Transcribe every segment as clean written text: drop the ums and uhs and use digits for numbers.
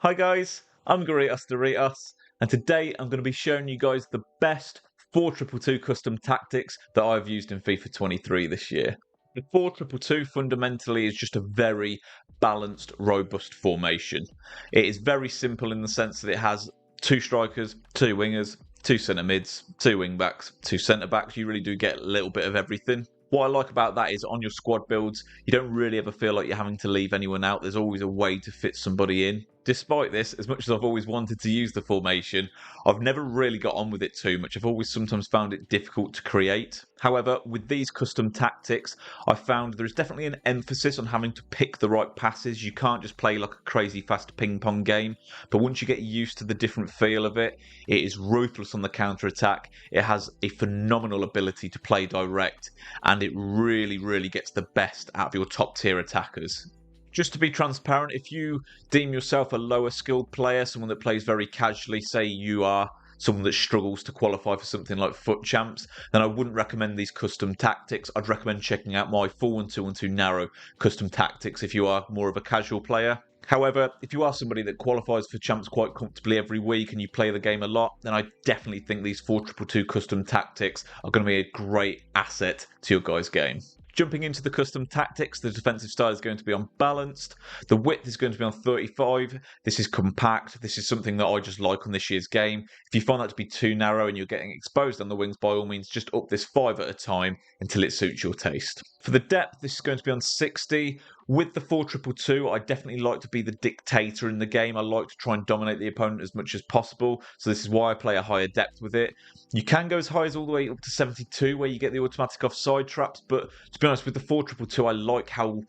Hi guys, I'm Doritos, and today I'm going to be showing you guys the best 4-2-2 custom tactics that I've used in FIFA 23 this year. The 4-2-2 fundamentally is just a very balanced, robust formation. It is very simple in the sense that it has two strikers, two wingers, two centre mids, two wing backs, two centre backs. You really do get a little bit of everything. What I like about that is on your squad builds, you don't really ever feel like you're having to leave anyone out. There's always a way to fit somebody in. Despite this, as much as I've always wanted to use the formation, I've never really got on with it too much. I've always sometimes found it difficult to create. However, with these custom tactics, I found there's definitely an emphasis on having to pick the right passes. You can't just play like a crazy fast ping pong game, but once you get used to the different feel of it, it is ruthless on the counter attack. It has a phenomenal ability to play direct, and it really gets the best out of your top tier attackers. Just to be transparent, if you deem yourself a lower skilled player, someone that plays very casually, say you are someone that struggles to qualify for something like FUT Champs, then I wouldn't recommend these custom tactics. I'd recommend checking out my 4-1-2-1-2 narrow custom tactics if you are more of a casual player. However, if you are somebody that qualifies for champs quite comfortably every week and you play the game a lot, then I definitely think these 4-2-2 custom tactics are going to be a great asset to your guys' game. Jumping into the custom tactics, the defensive style is going to be unbalanced. The width is going to be on 35. This is compact. This is something that I just like on this year's game. If you find that to be too narrow and you're getting exposed on the wings, by all means, just up this 5 at a time until it suits your taste. For the depth, this is going to be on 60. With the 4-2-2, I definitely like to be the dictator in the game. I like to try and dominate the opponent as much as possible. So this is why I play a higher depth with it. You can go as high as all the way up to 72, where you get the automatic offside traps. But to be honest, with the 4-2-2, I like how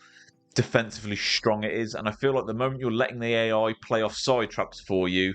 defensively strong it is. And I feel like the moment you're letting the AI play offside traps for you,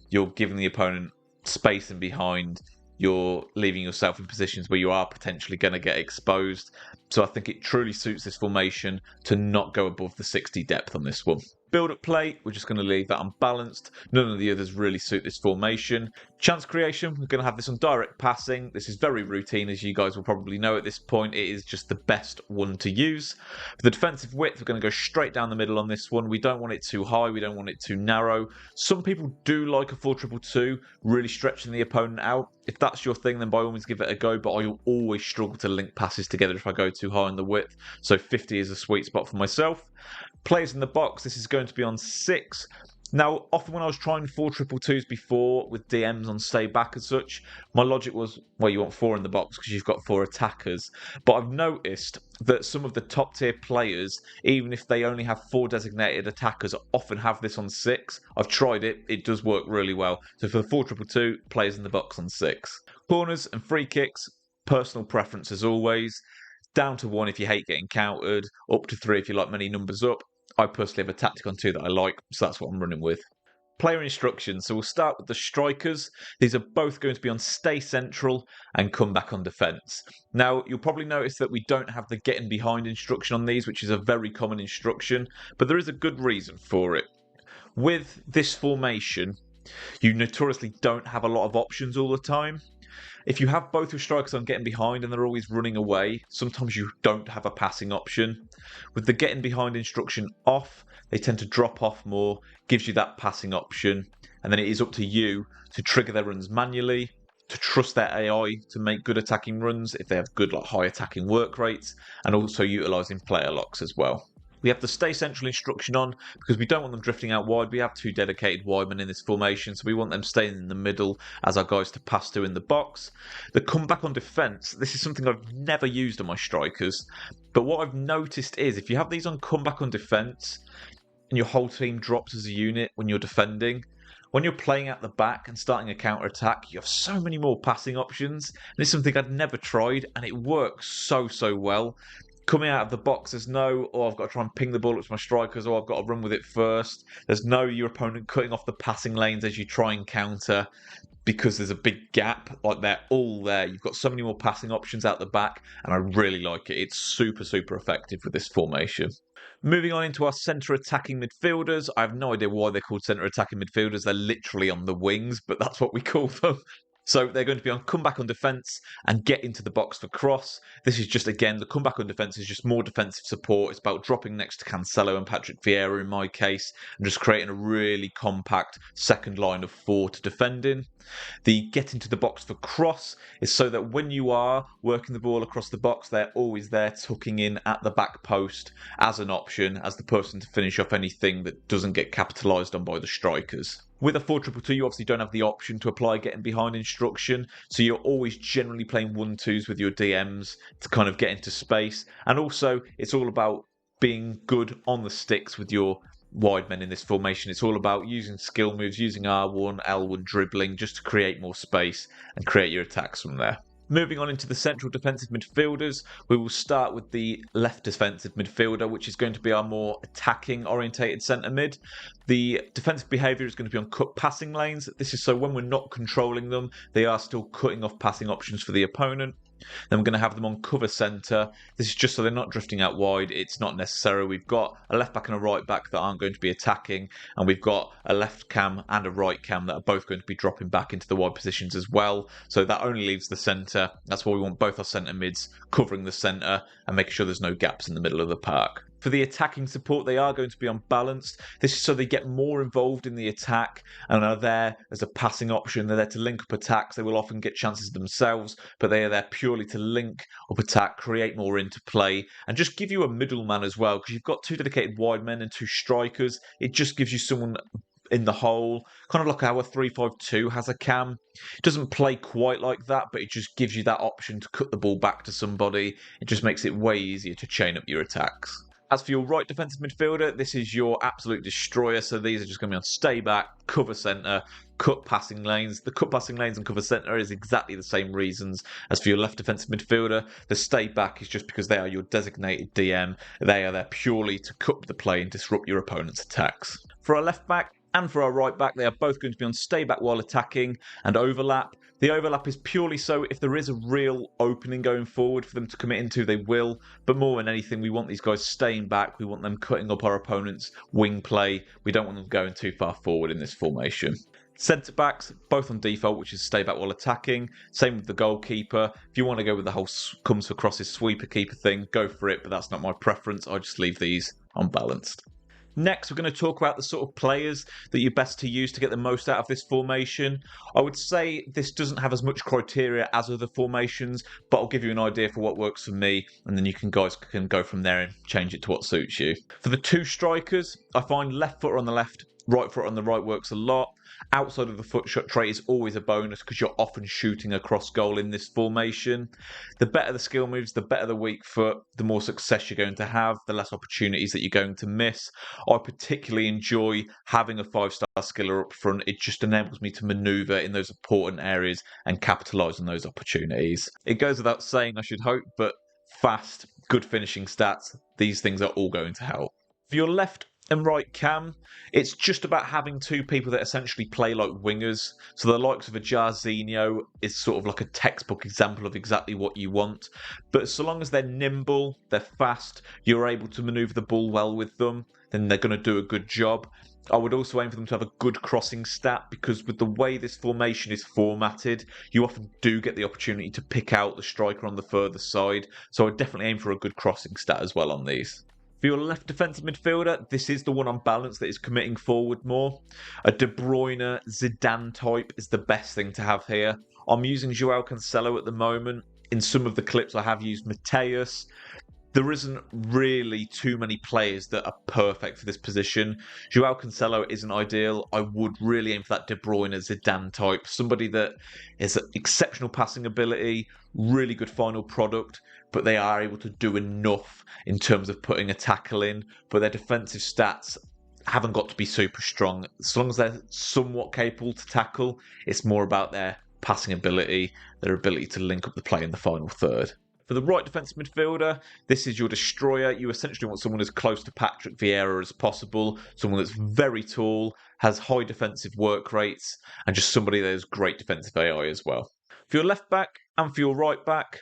you're giving the opponent space and behind. You're leaving yourself in positions where you are potentially going to get exposed. So I think it truly suits this formation to not go above the 60 depth on this one. Build up play, we're just going to leave that unbalanced. None of the others really suit this formation. Chance creation, we're going to have this on direct passing. This is very routine, as you guys will probably know at this point. It is just the best one to use. For the defensive width, we're going to go straight down the middle on this one. We don't want it too high. We don't want it too narrow. Some people do like a 4-2-2, really stretching the opponent out. If that's your thing, then by all means give it a go, but I always struggle to link passes together if I go too high on the width. So 50 is a sweet spot for myself. Players in the box, this is going to be on 6. Now, often when I was trying 4-2-2s before with DMs on stay back and such, my logic was, well, you want 4 in the box because you've got 4 attackers. But I've noticed that some of the top tier players, even if they only have 4 designated attackers, often have this on 6. I've tried it, it does work really well. So for the 4-2-2, players in the box on 6. Corners and free kicks, personal preference as always. Down to 1 if you hate getting countered, up to 3 if you like many numbers up. I personally have a tactic on 2 that I like, so that's what I'm running with. Player instructions. So we'll start with the strikers. These are both going to be on stay central and come back on defence. Now, you'll probably notice that we don't have the getting behind instruction on these, which is a very common instruction, but there is a good reason for it. With this formation, you notoriously don't have a lot of options all the time. If you have both your strikers on getting behind and they're always running away, sometimes you don't have a passing option. With the getting behind instruction off, they tend to drop off more, gives you that passing option, and then it is up to you to trigger their runs manually, to trust their AI to make good attacking runs if they have good high attacking work rates, and also utilising player locks as well. We have the stay central instruction on because we don't want them drifting out wide. We have 2 dedicated widemen in this formation, so we want them staying in the middle as our guys to pass to in the box. The comeback on defence, this is something I've never used on my strikers, but what I've noticed is if you have these on comeback on defence and your whole team drops as a unit when you're defending, when you're playing at the back and starting a counter attack, you have so many more passing options. And this is something I'd never tried, and it works so well. Coming out of the box, there's no, oh, I've got to try and ping the ball up to my strikers, or I've got to run with it first. There's no your opponent cutting off the passing lanes as you try and counter because there's a big gap. Like, they're all there. You've got so many more passing options out the back, and I really like it. It's super effective with this formation. Moving on into our centre attacking midfielders. I have no idea why they're called centre attacking midfielders. They're literally on the wings, but that's what we call them. So they're going to be on comeback on defence and get into the box for cross. This is just, again, the comeback on defence is just more defensive support. It's about dropping next to Cancelo and Patrick Vieira in my case, and just creating a really compact second line of 4 to defend in. The get into the box for cross is so that when you are working the ball across the box, they're always there tucking in at the back post as an option, as the person to finish off anything that doesn't get capitalised on by the strikers. With a 4-2-2, you obviously don't have the option to apply getting behind instruction, so you're always generally playing 1-2s with your DMs to kind of get into space. And also, it's all about being good on the sticks with your wide men in this formation. It's all about using skill moves, using R1, L1 dribbling, just to create more space and create your attacks from there. Moving on into the central defensive midfielders, we will start with the left defensive midfielder, which is going to be our more attacking orientated centre mid. The defensive behaviour is going to be on cut passing lanes. This is so when we're not controlling them, they are still cutting off passing options for the opponent. Then we're going to have them on cover centre. This is just so they're not drifting out wide. It's not necessary. We've got a left back and a right back that aren't going to be attacking, and we've got a left cam and a right cam that are both going to be dropping back into the wide positions as well. So that only leaves the centre. That's why we want both our centre mids covering the centre and making sure there's no gaps in the middle of the park. For the attacking support, they are going to be unbalanced. This is so they get more involved in the attack and are there as a passing option. They're there to link up attacks. They will often get chances themselves, but they are there purely to link up attack, create more interplay, and just give you a middleman as well, because you've got 2 dedicated wide men and 2 strikers. It just gives you someone in the hole, kind of like our 3-5-2 has a cam. It doesn't play quite like that, but it just gives you that option to cut the ball back to somebody. It just makes it way easier to chain up your attacks. As for your right defensive midfielder, this is your absolute destroyer. So these are just going to be on stay back, cover centre, cut passing lanes. The cut passing lanes and cover centre is exactly the same reasons as for your left defensive midfielder. The stay back is just because they are your designated DM. They are there purely to cut the play and disrupt your opponent's attacks. For our left back and for our right back, they are both going to be on stay back while attacking and overlap. The overlap is purely so if there is a real opening going forward for them to commit into, they will. But more than anything, we want these guys staying back. We want them cutting up our opponent's wing play. We don't want them going too far forward in this formation. Centre backs, both on default, which is stay back while attacking. Same with the goalkeeper. If you want to go with the whole comes for crosses sweeper keeper thing, go for it, but that's not my preference. I just leave these unbalanced. Next, we're going to talk about the sort of players that you're best to use to get the most out of this formation. I would say this doesn't have as much criteria as other formations, but I'll give you an idea for what works for me, and then you guys can go from there and change it to what suits you. For the 2 strikers, I find left footer on the left, right foot on the right works a lot. Outside of the foot shot trait is always a bonus because you're often shooting across goal in this formation. The better the skill moves, the better the weak foot, the more success you're going to have, the less opportunities that you're going to miss. I particularly enjoy having a 5-star skiller up front. It just enables me to manoeuvre in those important areas and capitalise on those opportunities. It goes without saying, I should hope, but fast, good finishing stats, these things are all going to help. For your left and right cam, it's just about having 2 people that essentially play like wingers. So the likes of a Jarzinho is sort of like a textbook example of exactly what you want. But so long as they're nimble, they're fast, you're able to manoeuvre the ball well with them, then they're going to do a good job. I would also aim for them to have a good crossing stat, because with the way this formation is formatted, you often do get the opportunity to pick out the striker on the further side. So I'd definitely aim for a good crossing stat as well on these. For your left defensive midfielder, this is the one on balance that is committing forward more. A De Bruyne, Zidane type is the best thing to have here. I'm using Joao Cancelo at the moment. In some of the clips I have used Mateus. There isn't really too many players that are perfect for this position. Joao Cancelo isn't ideal. I would really aim for that De Bruyne Zidane type. Somebody that has exceptional passing ability, really good final product, but they are able to do enough in terms of putting a tackle in. But their defensive stats haven't got to be super strong. As long as they're somewhat capable to tackle, it's more about their passing ability, their ability to link up the play in the final third. For the right defensive midfielder, this is your destroyer. You essentially want someone as close to Patrick Vieira as possible, someone that's very tall, has high defensive work rates, and just somebody that has great defensive AI as well. For your left back and for your right back,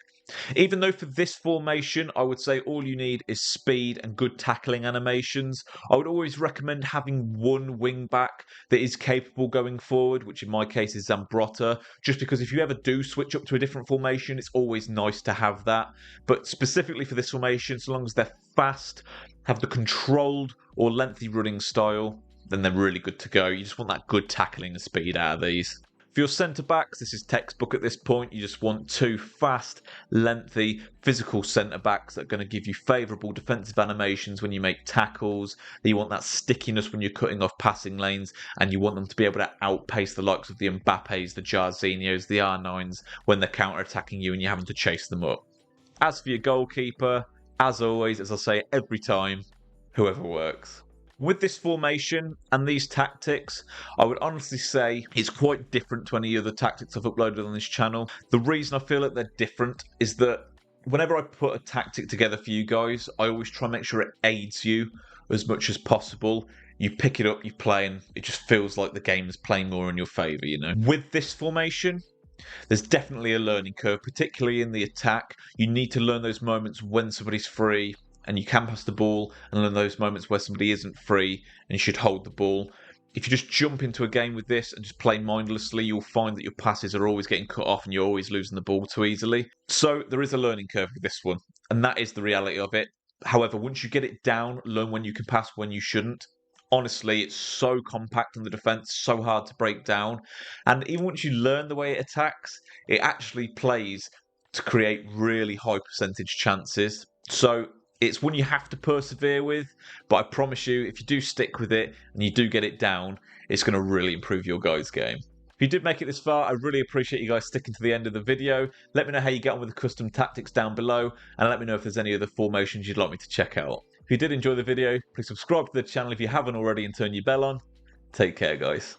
Even though for this formation, I would say all you need is speed and good tackling animations, I would always recommend having one wing back that is capable going forward, which in my case is Zambrotta, just because if you ever do switch up to a different formation, it's always nice to have that. But specifically for this formation, so long as they're fast, have the controlled or lengthy running style, then they're really good to go. You just want that good tackling and speed out of these. For your centre-backs, this is textbook at this point. You just want two fast, lengthy, physical centre-backs that are going to give you favourable defensive animations when you make tackles. You want that stickiness when you're cutting off passing lanes, and you want them to be able to outpace the likes of the Mbappes, the Jarzinhos, the R9s when they're counter-attacking you and you're having to chase them up. As for your goalkeeper, as always, as I say every time, whoever works. With this formation and these tactics, I would honestly say it's quite different to any other tactics I've uploaded on this channel. The reason I feel that they're different is that whenever I put a tactic together for you guys, I always try and make sure it aids you as much as possible. You pick it up, you play, and it just feels like the game is playing more in your favour, you know. With this formation, there's definitely a learning curve, particularly in the attack. You need to learn those moments when somebody's free and you can pass the ball, and learn those moments where somebody isn't free and you should hold the ball. If you just jump into a game with this and just play mindlessly, you'll find that your passes are always getting cut off and you're always losing the ball too easily. So there is a learning curve with this one, and that is the reality of it. However, once you get it down, learn when you can pass, when you shouldn't. Honestly, it's so compact on the defence, so hard to break down. And even once you learn the way it attacks, it actually plays to create really high percentage chances. So it's one you have to persevere with, but I promise you, if you do stick with it and you do get it down, it's going to really improve your guys' game. If you did make it this far, I really appreciate you guys sticking to the end of the video. Let me know how you get on with the custom tactics down below, and let me know if there's any other formations you'd like me to check out. If you did enjoy the video, please subscribe to the channel if you haven't already and turn your bell on. Take care, guys.